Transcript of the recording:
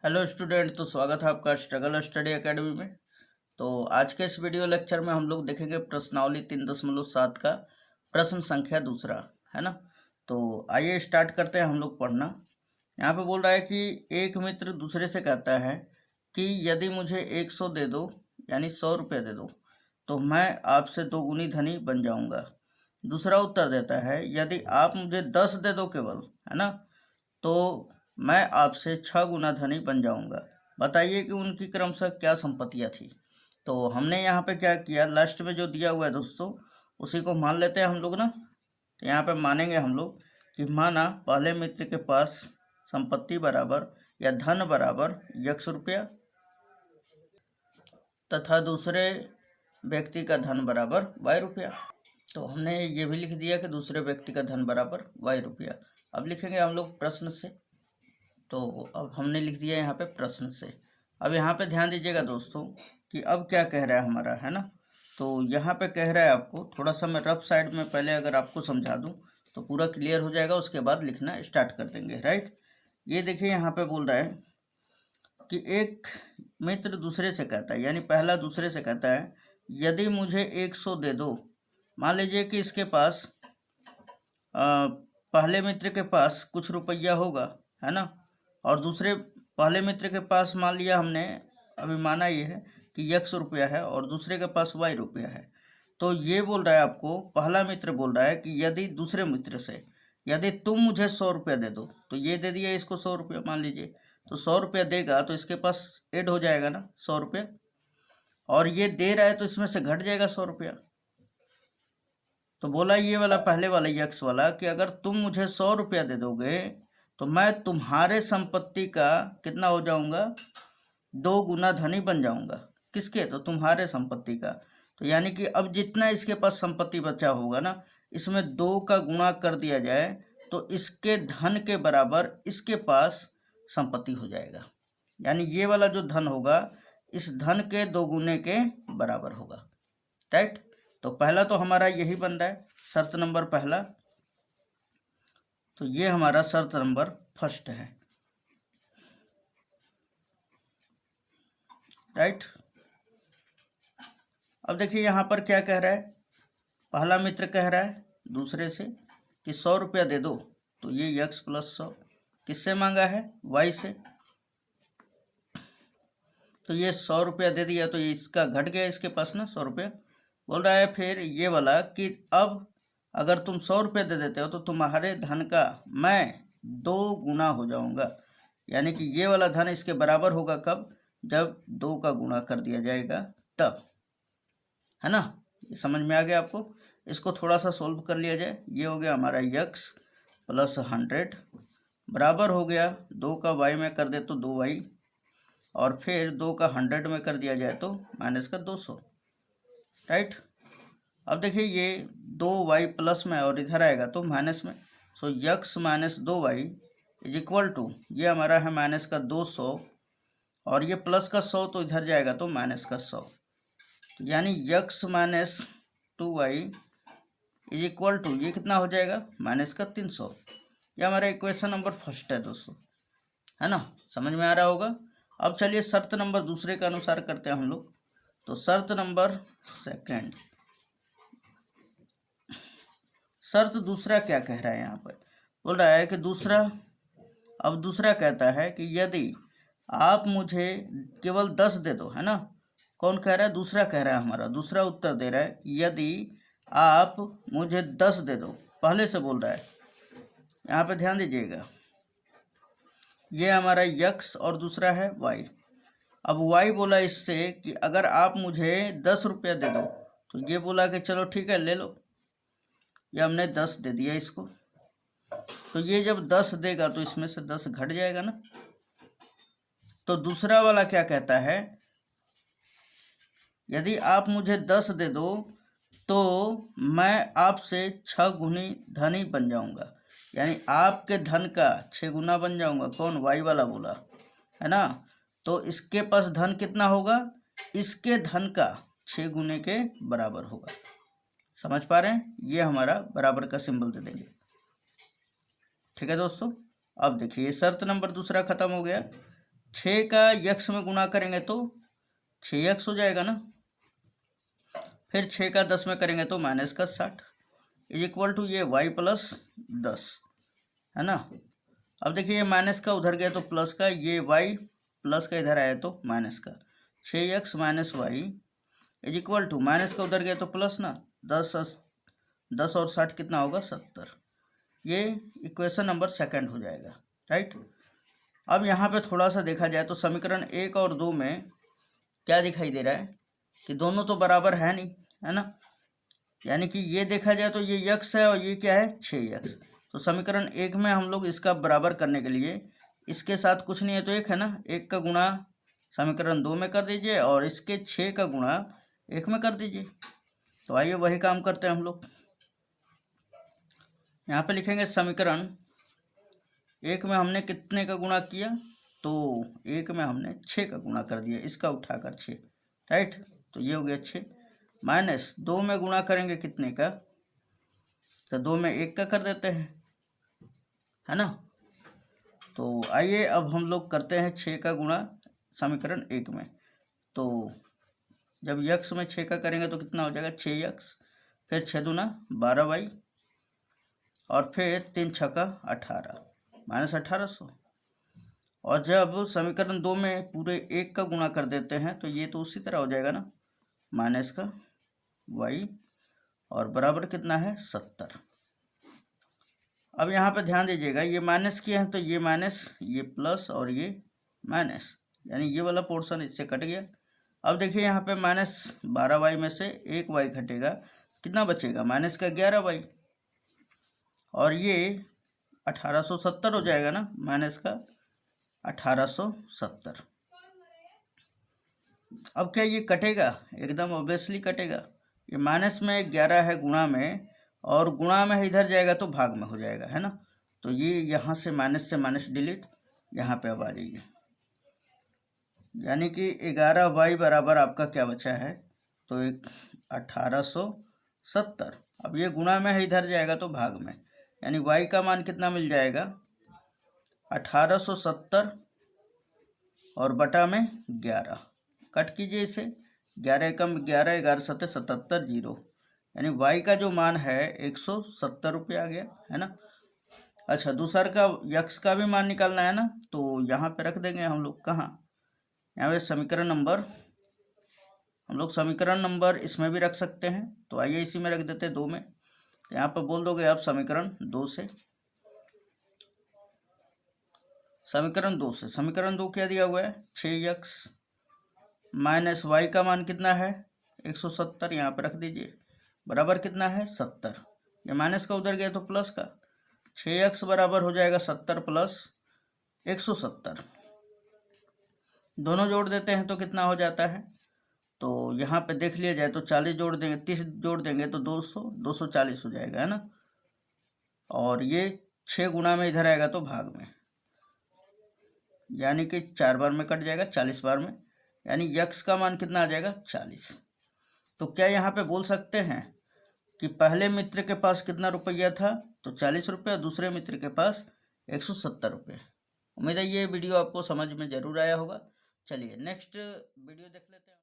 Hello student, तो स्वागत है आपका स्ट्रगल स्टडी एकेडमी में। तो आज के इस वीडियो लेक्चर में हम लोग देखेंगे प्रश्नावली 3.7 का प्रश्न संख्या दूसरा, है ना। तो आइए स्टार्ट करते हैं हम लोग पढ़ना। यहाँ पे बोल रहा है कि एक मित्र दूसरे से कहता है कि यदि मुझे 100 दे दो, यानी 100 रुपये दे दो, तो मैं आपसे 2 गुनी धनी बन जाऊँगा। दूसरा उत्तर देता है यदि आप मुझे 10 दे दो केवल, है ना, तो मैं आपसे 6 गुना धनी बन जाऊंगा। बताइए कि उनकी क्रमशः क्या संपत्तियां थी। तो हमने यहाँ पे क्या किया, लास्ट में जो दिया हुआ है दोस्तों उसी को मान लेते हैं हम लोग ना। तो यहाँ पे मानेंगे हम लोग कि माना पहले मित्र के पास संपत्ति बराबर या धन बराबर x रुपया तथा दूसरे व्यक्ति का धन बराबर y रुपया। तो हमने ये भी लिख दिया कि दूसरे व्यक्ति का धन बराबर y रुपया। अब लिखेंगे हम लोग प्रश्न से। तो अब हमने लिख दिया यहाँ पे प्रश्न से। अब यहाँ पे ध्यान दीजिएगा दोस्तों कि अब क्या कह रहा है हमारा, है ना। तो यहाँ पे कह रहा है आपको, थोड़ा सा मैं रफ साइड में पहले अगर आपको समझा दूँ तो पूरा क्लियर हो जाएगा, उसके बाद लिखना स्टार्ट कर देंगे, राइट। ये देखिए यहाँ पे बोल रहा है कि एक मित्र दूसरे से कहता है, यानी पहला दूसरे से कहता है यदि मुझे 100 दे दो। मान लीजिए कि इसके पास पहले मित्र के पास कुछ रुपया होगा, है ना, और दूसरे पहले मित्र के पास मान लिया हमने, अभी माना ये है कि x रुपया है और दूसरे के पास y रुपया है। तो ये बोल रहा है आपको, पहला मित्र बोल रहा है कि यदि दूसरे मित्र से यदि तुम मुझे 100 रुपया दे दो, तो ये दे दिया इसको 100 रुपया मान लीजिए, तो 100 रुपया देगा तो इसके पास ऐड हो जाएगा ना 100 रुपया, और ये दे रहा है तो इसमें से घट जाएगा 100 रुपया। तो बोला ये वाला पहले वाला x वाला कि अगर तुम मुझे 100 रुपया दे दोगे तो मैं तुम्हारे संपत्ति का कितना हो जाऊंगा, 2 गुना धनी बन जाऊंगा। किसके, तो तुम्हारे संपत्ति का। तो यानी कि अब जितना इसके पास संपत्ति बचा होगा ना, इसमें 2 का गुणा कर दिया जाए तो इसके धन के बराबर इसके पास संपत्ति हो जाएगा। यानी ये वाला जो धन होगा इस धन के 2 गुने के बराबर होगा, राइट। तो पहला तो हमारा यही बन रहा है, शर्त नंबर पहला। तो ये हमारा शर्त नंबर फर्स्ट है, राइट। अब देखिए यहाँ पर क्या कह रहा है, पहला मित्र कह रहा है दूसरे से कि 100 रुपया दे दो, तो ये x + 100 किससे मांगा है, y से। तो ये 100 रुपया दे दिया तो ये इसका घट गया इसके पास ना 100 रुपया। बोल रहा है फिर ये वाला कि अब अगर तुम 100 रुपये दे देते हो तो तुम्हारे धन का मैं 2 गुना हो जाऊंगा। यानी कि ये वाला धन इसके बराबर होगा कब, जब 2 का गुणा कर दिया जाएगा तब, है ना। ये समझ में आ गया आपको। इसको थोड़ा सा सोल्व कर लिया जाए। ये हो गया हमारा x + 100 बराबर हो गया 2 का y में कर दे तो 2y, और फिर 2 का 100 में कर दिया जाए तो माइनस का 200, राइट। अब देखिए ये 2y प्लस में और इधर आएगा तो माइनस में, सो x - 2y = ये हमारा है माइनस का 200, और ये प्लस का 100 तो इधर जाएगा तो माइनस का 100। तो यानी x - 2y = ये कितना हो जाएगा, माइनस का 300। ये हमारा इक्वेशन नंबर फर्स्ट है दोस्तों, है ना, समझ में आ रहा होगा। अब चलिए शर्त नंबर दूसरे के अनुसार करते हैं हम लोग। तो शर्त नंबर सेकंड, शर्त दूसरा क्या कह रहा है, यहाँ पर बोल रहा है कि दूसरा कहता है कि यदि आप मुझे केवल 10 दे दो, है ना। कौन कह रहा है, दूसरा कह रहा है, हमारा दूसरा उत्तर दे रहा है कि यदि आप मुझे 10 दे दो, पहले से बोल रहा है। यहाँ पे ध्यान दीजिएगा, ये हमारा x और दूसरा है y। अब y बोला इससे कि अगर आप मुझे 10 रुपया दे दो, तो ये बोला कि चलो ठीक है ले लो, ये हमने 10 दे दिया इसको। तो ये जब 10 देगा तो इसमें से 10 घट जाएगा ना। तो दूसरा वाला क्या कहता है, यदि आप मुझे 10 दे दो तो मैं आपसे 6 गुनी धनी बन जाऊंगा। यानी आपके धन का 6 गुना बन जाऊंगा। कौन, y वाला बोला, है ना। तो इसके पास धन कितना होगा, इसके धन का 6 गुने के बराबर होगा। समझ पा रहे हैं, ये हमारा बराबर का सिंबल दे देंगे, ठीक है दोस्तों। अब देखिए शर्त नंबर दूसरा खत्म हो गया। 6 का यक्स में गुणा करेंगे तो 6x हो जाएगा ना। फिर 6 का 10 में करेंगे तो माइनस का 60 इज इक्वल टू ये y प्लस 10 है ना। अब देखिए ये माइनस का उधर गया तो प्लस का, ये y प्लस का इधर आया तो माइनस का। 6x minus y is equal to minus का उधर गया तो प्लस ना, 10 और 60 कितना होगा 70। ये इक्वेशन नंबर सेकंड हो जाएगा, राइट। अब यहाँ पे थोड़ा सा देखा जाए तो समीकरण 1 और 2 में क्या दिखाई दे रहा है कि दोनों तो बराबर है नहीं, है ना। यानी कि ये देखा जाए तो ये यक्स है और ये क्या है 6x। तो समीकरण 1 में हम लोग इसका बराबर करने के लिए इसके साथ कुछ नहीं है तो 1 है ना, 1 का गुणा समीकरण 2 में कर दीजिए और इसके 6 का गुणा 1 में कर दीजिए। तो आइए वही काम करते हैं हम लोग। यहाँ पे लिखेंगे समीकरण 1 में हमने कितने का गुणा किया, तो 1 में हमने 6 का गुणा कर दिया, इसका उठाकर 6, राइट। तो ये हो गया 6 माइनस 2 में गुणा करेंगे कितने का, तो 2 में 1 का कर देते हैं, है ना। तो आइए अब हम लोग करते हैं 6 का गुणा समीकरण 1 में। तो जब यक्स में 6 का करेंगे तो कितना हो जाएगा 6x, फिर 6 दूना 12y और फिर 3 छक्का 18 माइनस 1800। और जब समीकरण 2 में पूरे 1 का गुणा कर देते हैं तो ये तो उसी तरह हो जाएगा ना, माइनस का y और बराबर कितना है 70। अब यहाँ पे ध्यान दीजिएगा, ये माइनस किए हैं तो ये माइनस, ये प्लस और ये माइनस, यानी ये वाला पोर्शन इससे कट गया। अब देखिए यहाँ पे माइनस 12y में से 1y घटेगा, कितना बचेगा माइनस का 11y और ये 1870 हो जाएगा ना, माइनस का 1870। अब क्या ये कटेगा, एकदम ऑब्वियसली कटेगा। ये माइनस में 11 है गुणा में और गुणा में इधर जाएगा तो भाग में हो जाएगा, है ना। तो ये यहाँ से माइनस डिलीट, यहाँ पे अब आ जाइए, यानी कि 11y बराबर आपका क्या बचा है, तो 1870। अब ये गुणा में है इधर जाएगा तो भाग में, यानी y का मान कितना मिल जाएगा 1870 और बटा में 11, कट कीजिए इसे, 11 कम 11, 11 7 77 0, यानी y का जो मान है 170 रुपये आ गया, है ना। अच्छा, दूसर का यक्स का भी मान निकालना है ना, तो यहाँ पे रख देंगे हम लोग, कहाँ, यहाँ पे समीकरण नंबर, हम लोग समीकरण नंबर इसमें भी रख सकते हैं। तो आइए इसी में रख देते हैं 2 में। तो यहाँ पर बोल दोगे आप समीकरण 2 से, समीकरण 2 से, समीकरण 2 क्या दिया हुआ है 6x माइनस y का मान कितना है 170, यहाँ पर रख दीजिए, बराबर कितना है 70। ये माइनस का उधर गया तो प्लस का, 6x बराबर हो जाएगा 70 प्लस 170, दोनों जोड़ देते हैं तो कितना हो जाता है, तो यहाँ पे देख लिया जाए तो 40 जोड़ देंगे, 30 जोड़ देंगे तो 240 हो जाएगा, है ना। और ये 6 गुना में इधर आएगा तो भाग में, यानी कि 4 बार में कट जाएगा, 40 बार में, यानी यक्स का मान कितना आ जाएगा 40। तो क्या यहाँ पे बोल सकते हैं कि पहले मित्र के पास कितना रुपया था, तो 40 रुपये, दूसरे मित्र के पास 170 रुपये। उम्मीद है ये वीडियो आपको समझ में ज़रूर आया होगा। चलिए नेक्स्ट वीडियो देख लेते हैं।